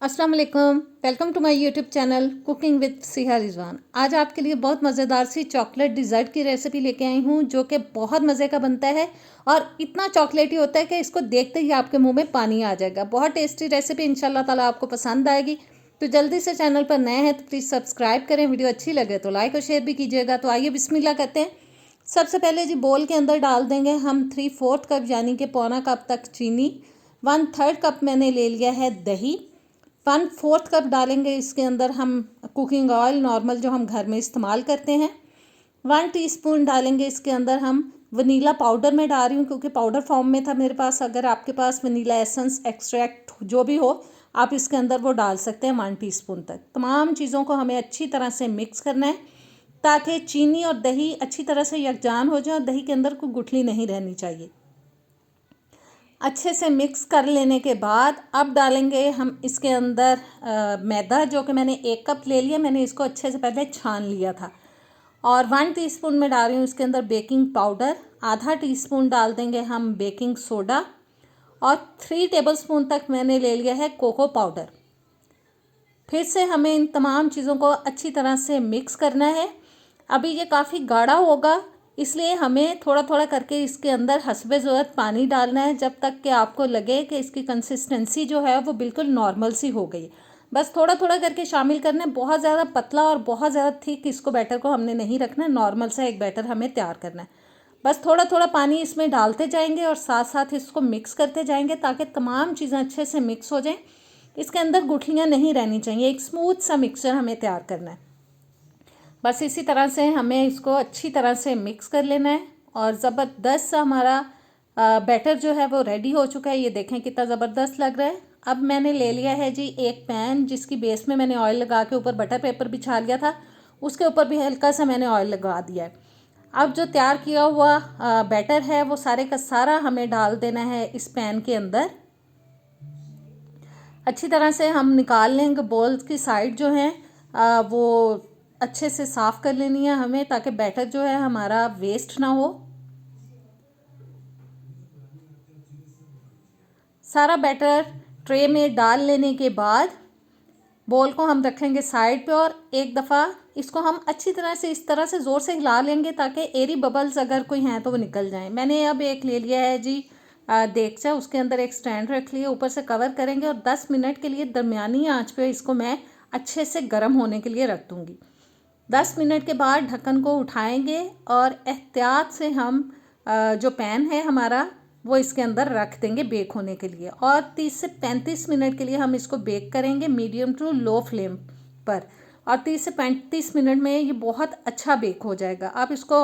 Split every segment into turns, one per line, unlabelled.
अस्सलाम वालेकुम, welcome to my YouTube channel cooking with Siha Rizwan. आज आपके लिए बहुत मज़ेदार सी चॉकलेट डिज़र्ट की रेसिपी लेके आई हूँ जो कि बहुत मज़े का बनता है और इतना चॉकलेटी होता है कि इसको देखते ही आपके मुंह में पानी आ जाएगा। बहुत टेस्टी रेसिपी, इंशाल्लाह ताला आपको पसंद आएगी। तो जल्दी से चैनल पर नए हैं तो प्लीज़ सब्सक्राइब करें, वीडियो अच्छी लगे तो लाइक और शेयर भी कीजिएगा। तो आइए बिस्मिल्लाह करते हैं। सबसे पहले जी बोल के अंदर डाल देंगे हम 3/4 कप यानी कि पौना कप तक चीनी। 1/3 कप मैंने ले लिया है दही। 1/4 कप डालेंगे इसके अंदर हम कुकिंग ऑयल नॉर्मल जो हम घर में इस्तेमाल करते हैं। 1 टीस्पून डालेंगे इसके अंदर हम वनीला पाउडर में डाल रही हूँ क्योंकि पाउडर फॉर्म में था मेरे पास। अगर आपके पास वनीला एसेंस एक्सट्रैक्ट जो भी हो आप इसके अंदर वो डाल सकते हैं 1 टीस्पून तक। तमाम चीज़ों को हमें अच्छी तरह से मिक्स करना है ताकि चीनी और दही अच्छी तरह से यकजान हो जाए और दही के अंदर कोई गुठली नहीं रहनी चाहिए। अच्छे से मिक्स कर लेने के बाद अब डालेंगे हम इसके अंदर मैदा, जो कि मैंने 1 कप ले लिया। मैंने इसको अच्छे से पहले छान लिया था। और 1 टीस्पून में डाल रही हूँ इसके अंदर बेकिंग पाउडर। आधा टीस्पून डाल देंगे हम बेकिंग सोडा और 3 टेबलस्पून तक मैंने ले लिया है कोको पाउडर। फिर से हमें इन तमाम चीज़ों को अच्छी तरह से मिक्स करना है। अभी ये काफ़ी गाढ़ा होगा, इसलिए हमें थोड़ा थोड़ा करके इसके अंदर हस्बे ज़रूरत पानी डालना है जब तक कि आपको लगे कि इसकी कंसिस्टेंसी जो है वो बिल्कुल नॉर्मल सी हो गई। बस थोड़ा थोड़ा करके शामिल करना है। बहुत ज़्यादा पतला और बहुत ज़्यादा थिक इसको बैटर को हमने नहीं रखना है। नॉर्मल सा एक बैटर हमें तैयार करना है। बस थोड़ा थोड़ा पानी इसमें डालते जाएंगे और साथ साथ इसको मिक्स करते जाएंगे ताकि तमाम चीज़ें अच्छे से मिक्स हो जाएं। इसके अंदर गुठलियाँ नहीं रहनी चाहिए। एक स्मूथ सा मिक्सचर हमें तैयार करना है। बस इसी तरह से हमें इसको अच्छी तरह से मिक्स कर लेना है और ज़बरदस्त सा हमारा बैटर जो है वो रेडी हो चुका है। ये देखें कितना ज़बरदस्त लग रहा है। अब मैंने ले लिया है जी एक पैन, जिसकी बेस में मैंने ऑयल लगा के ऊपर बटर पेपर बिछा लिया था, उसके ऊपर भी हल्का सा मैंने ऑयल लगा दिया है। अब जो तैयार किया हुआ बैटर है वो सारे का सारा हमें डाल देना है इस पैन के अंदर। अच्छी तरह से हम निकाल लेंगे। बॉल्स की साइड जो है वो अच्छे से साफ़ कर लेनी है हमें ताकि बैटर जो है हमारा वेस्ट ना हो। सारा बैटर ट्रे में डाल लेने के बाद बॉल को हम रखेंगे साइड पे और एक दफ़ा इसको हम अच्छी तरह से इस तरह से ज़ोर से हिला लेंगे ताकि एरी बबल्स अगर कोई हैं तो वो निकल जाएं। मैंने अब एक ले लिया है जी देगचा, उसके अंदर एक स्टैंड रख लिया, ऊपर से कवर करेंगे और 10 मिनट के लिए दरमियानी आंच पे इसको मैं अच्छे से गर्म होने के लिए रख दूँगी। 10 मिनट के बाद ढक्कन को उठाएंगे और एहतियात से हम जो पैन है हमारा वो इसके अंदर रख देंगे बेक होने के लिए और 30 से 35 मिनट के लिए हम इसको बेक करेंगे मीडियम टू लो फ्लेम पर। और 30 से 35 मिनट में ये बहुत अच्छा बेक हो जाएगा। आप इसको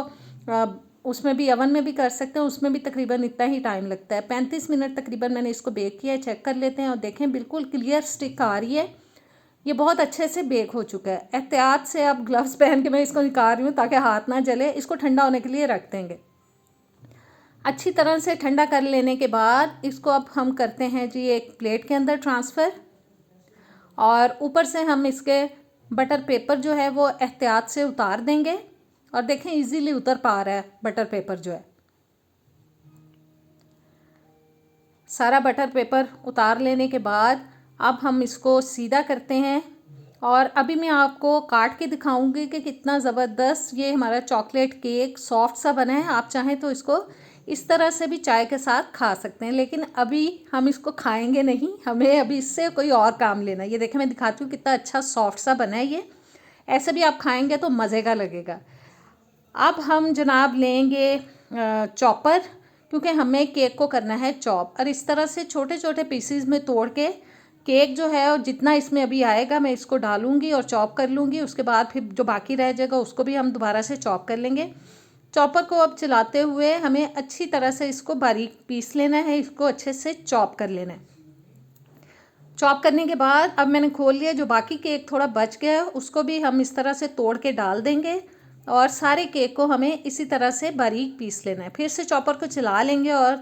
उसमें भी ओवन में भी कर सकते हैं, उसमें भी तकरीबन इतना ही टाइम लगता है। 35 मिनट तकरीबन मैंने इसको बेक किया है। चेक कर लेते हैं और देखें बिल्कुल क्लियर स्टिक आ रही है। ये बहुत अच्छे से बेक हो चुका है। एहतियात से अब ग्लव्स पहन के मैं इसको निकाल रही हूँ ताकि हाथ ना जले। इसको ठंडा होने के लिए रख देंगे। अच्छी तरह से ठंडा कर लेने के बाद इसको अब हम करते हैं जी एक प्लेट के अंदर ट्रांसफ़र और ऊपर से हम इसके बटर पेपर जो है वो एहतियात से उतार देंगे और देखें इजीली उतर पा रहा है बटर पेपर जो है। सारा बटर पेपर उतार लेने के बाद अब हम इसको सीधा करते हैं और अभी मैं आपको काट के दिखाऊंगी कि कितना ज़बरदस्त ये हमारा चॉकलेट केक सॉफ्ट सा बना है। आप चाहें तो इसको इस तरह से भी चाय के साथ खा सकते हैं, लेकिन अभी हम इसको खाएंगे नहीं, हमें अभी इससे कोई और काम लेना है। ये देखें मैं दिखाती हूँ कितना अच्छा सॉफ्ट सा बना है ये। ऐसे भी आप खाएंगे तो मज़े का लगेगा। अब हम जनाब लेंगे चॉपर, क्योंकि हमें केक को करना है चॉप और इस तरह से छोटे छोटे पीसीज में तोड़ के केक जो है और जितना इसमें अभी आएगा मैं इसको डालूंगी और चॉप कर लूँगी। उसके बाद फिर जो बाकी रह जाएगा उसको भी हम दोबारा से चॉप कर लेंगे। चॉपर को अब चलाते हुए हमें अच्छी तरह से इसको बारीक पीस लेना है, इसको अच्छे से चॉप कर लेना है। चॉप करने के बाद अब मैंने खोल लिया, जो बाकी केक थोड़ा बच गया है उसको भी हम इस तरह से तोड़ के डाल देंगे और सारे केक को हमें इसी तरह से बारीक पीस लेना है। फिर से चॉपर को चला लेंगे और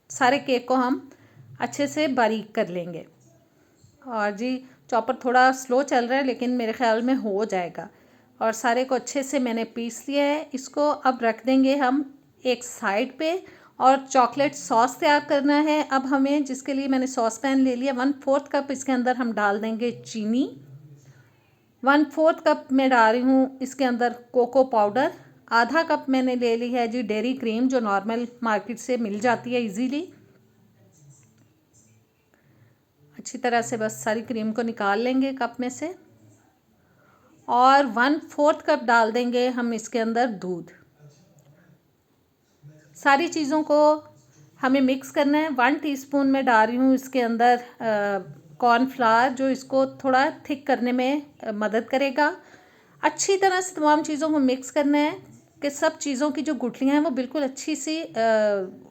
सारे केक को हम अच्छे से बारीक कर लेंगे। और जी चॉपर थोड़ा स्लो चल रहा है लेकिन मेरे ख्याल में हो जाएगा। और सारे को अच्छे से मैंने पीस लिया है। इसको अब रख देंगे हम एक साइड पे और चॉकलेट सॉस तैयार करना है। अब हमें, जिसके लिए मैंने सॉस पैन ले लिया, 1/4 कप इसके अंदर हम डाल देंगे चीनी। 1/4 कप मैं डाल रही हूँ इसके अंदर कोको पाउडर। आधा कप मैंने ले ली है जी डेयरी क्रीम, जो नॉर्मल मार्केट से मिल जाती है इजीली। अच्छी तरह से बस सारी क्रीम को निकाल लेंगे कप में से, और 1/4 कप डाल देंगे हम इसके अंदर दूध। सारी चीज़ों को हमें मिक्स करना है। 1 टीस्पून में डाल रही हूँ इसके अंदर कॉर्नफ्लावर, जो इसको थोड़ा थिक करने में मदद करेगा। अच्छी तरह से तमाम चीज़ों को मिक्स करना है कि सब चीज़ों की जो गुठलियाँ हैं वो बिल्कुल अच्छी सी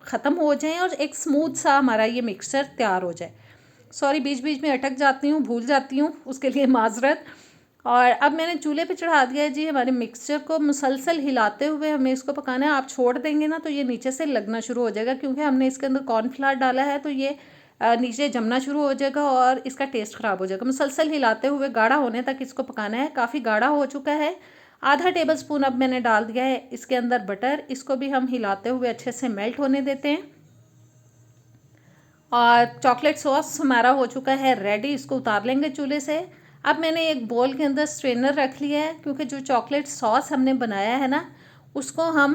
ख़त्म हो जाएं और एक स्मूथ सा हमारा ये मिक्सचर तैयार हो जाए। सॉरी, बीच बीच में अटक जाती हूँ, भूल जाती हूँ, उसके लिए माजरत। और अब मैंने चूल्हे पे चढ़ा दिया है जी हमारे मिक्सचर को। मुसलसल हिलाते हुए हमें इसको पकाना है। आप छोड़ देंगे ना तो ये नीचे से लगना शुरू हो जाएगा, क्योंकि हमने इसके अंदर कॉर्नफ्लावर डाला है, तो ये नीचे जमना शुरू हो जाएगा और इसका टेस्ट ख़राब हो जाएगा। मुसलसल हिलाते हुए गाढ़ा होने तक इसको पकाना है। काफ़ी गाढ़ा हो चुका है। आधा टेबल स्पून अब मैंने डाल दिया है इसके अंदर बटर। इसको भी हम हिलाते हुए अच्छे से मेल्ट होने देते हैं। और चॉकलेट सॉस हमारा हो चुका है रेडी। इसको उतार लेंगे चूल्हे से। अब मैंने एक बोल के अंदर स्ट्रेनर रख लिया है, क्योंकि जो चॉकलेट सॉस हमने बनाया है ना, उसको हम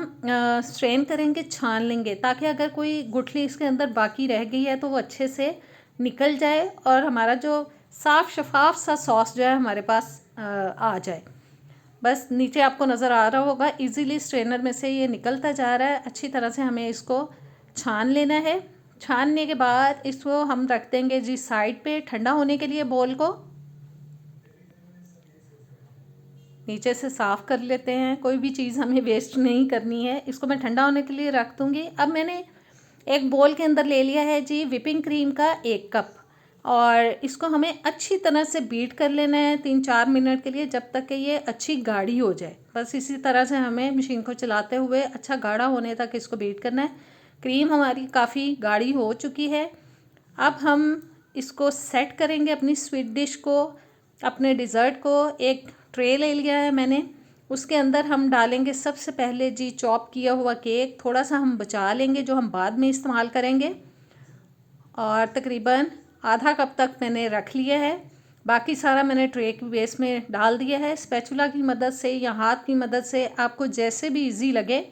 स्ट्रेन करेंगे, छान लेंगे, ताकि अगर कोई गुठली इसके अंदर बाकी रह गई है तो वो अच्छे से निकल जाए और हमारा जो साफ़ शफाफ सा सॉस जो है हमारे पास आ जाए। बस नीचे आपको नज़र आ रहा होगा, इजीली स्ट्रेनर में से ये निकलता जा रहा है। अच्छी तरह से हमें इसको छान लेना है। छानने के बाद इसको हम रख देंगे जी साइड पे ठंडा होने के लिए। बोल को नीचे से साफ़ कर लेते हैं, कोई भी चीज़ हमें वेस्ट नहीं करनी है। इसको मैं ठंडा होने के लिए रख दूँगी। अब मैंने एक बोल के अंदर ले लिया है जी विपिंग क्रीम का 1 कप, और इसको हमें अच्छी तरह से बीट कर लेना है 3-4 मिनट के लिए, जब तक कि ये अच्छी गाढ़ी हो जाए। बस इसी तरह से हमें मशीन को चलाते हुए अच्छा गाढ़ा होने तक इसको बीट करना है। क्रीम हमारी काफ़ी गाढ़ी हो चुकी है। अब हम इसको सेट करेंगे अपनी स्वीट डिश को, अपने डिज़र्ट को। एक ट्रे ले लिया है मैंने, उसके अंदर हम डालेंगे सबसे पहले जी चॉप किया हुआ केक। थोड़ा सा हम बचा लेंगे जो हम बाद में इस्तेमाल करेंगे, और तकरीबन आधा कप तक मैंने रख लिया है। बाकी सारा मैंने ट्रे की बेस में डाल दिया है। स्पैचुला की मदद से या हाथ की मदद से, आपको जैसे भी इजी लगे,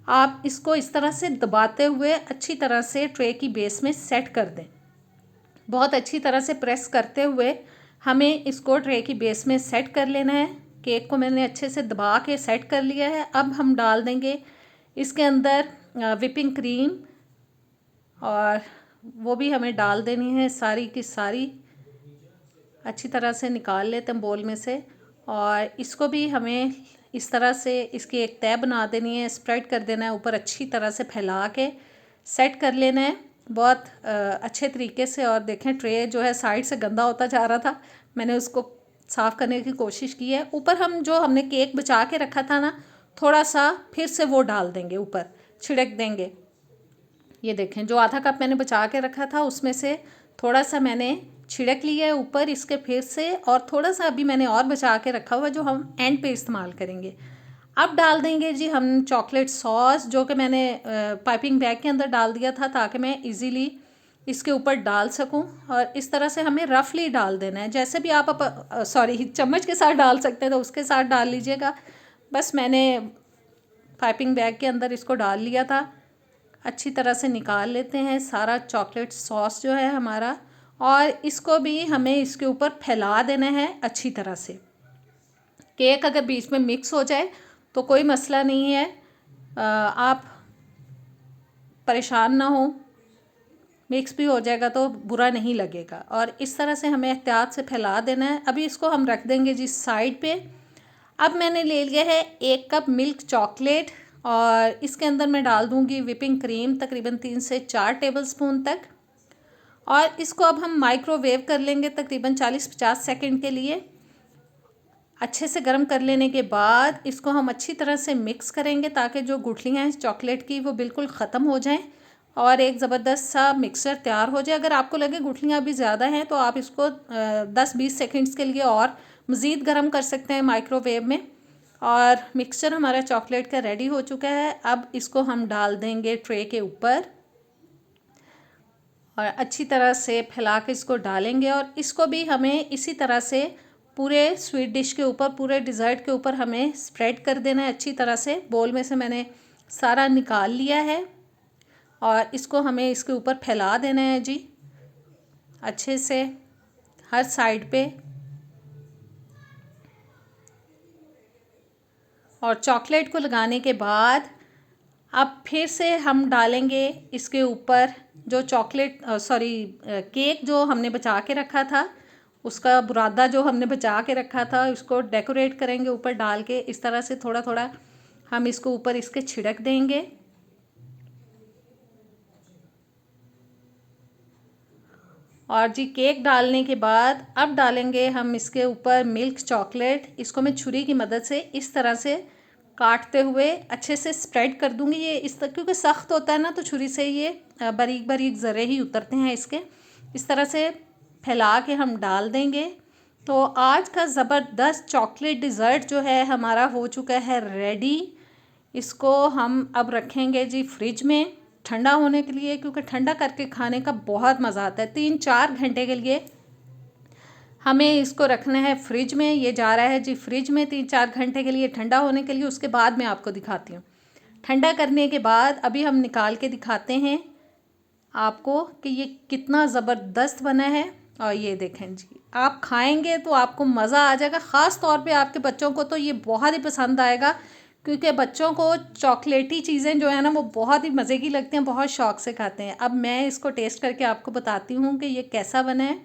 आप इसको इस तरह से दबाते हुए अच्छी तरह से ट्रे की बेस में सेट कर दें। बहुत अच्छी तरह से प्रेस करते हुए हमें इसको ट्रे की बेस में सेट कर लेना है। केक को मैंने अच्छे से दबा के सेट कर लिया है। अब हम डाल देंगे इसके अंदर विपिंग क्रीम, और वो भी हमें डाल देनी है सारी की सारी। अच्छी तरह से निकाल लेते हैं बोल में से, और इसको भी हमें इस तरह से इसकी एक तह बना देनी है, स्प्रेड कर देना है ऊपर, अच्छी तरह से फैला के सेट कर लेना है बहुत अच्छे तरीके से। और देखें ट्रे जो है साइड से गंदा होता जा रहा था, मैंने उसको साफ़ करने की कोशिश की है। ऊपर हम जो हमने केक बचा के रखा था ना, थोड़ा सा फिर से वो डाल देंगे, ऊपर छिड़क देंगे। ये देखें जो आधा कप मैंने बचा के रखा था उसमें से थोड़ा सा मैंने छिड़क लिया है ऊपर इसके फिर से, और थोड़ा सा अभी मैंने और बचा के रखा हुआ जो हम एंड पे इस्तेमाल करेंगे। अब डाल देंगे जी हम चॉकलेट सॉस, जो कि मैंने पाइपिंग बैग के अंदर डाल दिया था ताकि मैं इजीली इसके ऊपर डाल सकूं। और इस तरह से हमें रफली डाल देना है, जैसे भी आप सॉरी चम्मच के साथ डाल सकते हैं तो उसके साथ डाल लीजिएगा। बस मैंने पाइपिंग बैग के अंदर इसको डाल लिया था। अच्छी तरह से निकाल लेते हैं सारा चॉकलेट सॉस जो है हमारा, और इसको भी हमें इसके ऊपर फैला देना है अच्छी तरह से। केक अगर बीच में मिक्स हो जाए तो कोई मसला नहीं है, आप परेशान ना हो, मिक्स भी हो जाएगा तो बुरा नहीं लगेगा। और इस तरह से हमें एहतियात से फैला देना है। अभी इसको हम रख देंगे जी साइड पे। अब मैंने ले लिया है 1 कप मिल्क चॉकलेट, और इसके अंदर मैं डाल दूंगी विपिंग क्रीम तकरीबन 3 से 4 टेबलस्पून तक, और इसको अब हम माइक्रोवेव कर लेंगे तकरीबन 40-50 सेकंड के लिए। अच्छे से गर्म कर लेने के बाद इसको हम अच्छी तरह से मिक्स करेंगे ताकि जो गुठलियाँ हैं चॉकलेट की वो बिल्कुल ख़त्म हो जाएं और एक ज़बरदस्त सा मिक्सचर तैयार हो जाए। अगर आपको लगे गुठलियाँ अभी ज़्यादा हैं तो आप इसको 10-20 सेकंड्स के लिए और मज़ीद गर्म कर सकते हैं माइक्रोवेव में। और मिक्सचर हमारा चॉकलेट का रेडी हो चुका है। अब इसको हम डाल देंगे ट्रे के ऊपर और अच्छी तरह से फैला के इसको डालेंगे। और इसको भी हमें इसी तरह से पूरे स्वीट डिश के ऊपर, पूरे डिज़र्ट के ऊपर हमें स्प्रेड कर देना है अच्छी तरह से। बोल में से मैंने सारा निकाल लिया है और इसको हमें इसके ऊपर फैला देना है जी, अच्छे से हर साइड पे। और चॉकलेट को लगाने के बाद अब फिर से हम डालेंगे इसके ऊपर जो चॉकलेट केक जो हमने बचा के रखा था, उसका बुरादा जो हमने बचा के रखा था, उसको डेकोरेट करेंगे ऊपर डाल के। इस तरह से थोड़ा थोड़ा हम इसको ऊपर इसके छिड़क देंगे। और जी केक डालने के बाद अब डालेंगे हम इसके ऊपर मिल्क चॉकलेट। इसको मैं छुरी की मदद से इस तरह से काटते हुए अच्छे से स्प्रेड कर दूंगी। ये इस तरह क्योंकि सख्त होता है ना, तो छुरी से ये बारीक बारीक ज़रे ही उतरते हैं इसके। इस तरह से फैला के हम डाल देंगे। तो आज का ज़बरदस्त चॉकलेट डिज़र्ट जो है हमारा हो चुका है रेडी। इसको हम अब रखेंगे जी फ्रिज में ठंडा होने के लिए, क्योंकि ठंडा करके खाने का बहुत मज़ा आता है। 3-4 घंटे के लिए हमें इसको रखना है फ्रिज में। ये जा रहा है जी फ्रिज में 3-4 घंटे के लिए ठंडा होने के लिए। उसके बाद मैं आपको दिखाती हूँ। ठंडा करने के बाद अभी हम निकाल के दिखाते हैं आपको कि ये कितना ज़बरदस्त बना है। और ये देखें जी, आप खाएंगे तो आपको मज़ा आ जाएगा। ख़ास तौर पे आपके बच्चों को तो ये बहुत ही पसंद आएगा, क्योंकि बच्चों को चॉकलेटी चीज़ें जो है ना वो बहुत ही मज़े की लगती हैं, बहुत शौक़ से खाते हैं। अब मैं इसको टेस्ट करके आपको बताती हूँ कि ये कैसा बना है।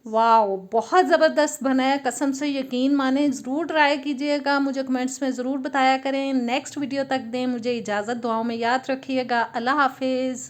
वाह, बहुत ज़बरदस्त बना है, कसम से यकीन माने। ज़रूर ट्राई कीजिएगा, मुझे कमेंट्स में ज़रूर बताया करें। नेक्स्ट वीडियो तक दें मुझे इजाज़त, दुआओं में याद रखिएगा। अल्लाह हाफिज़।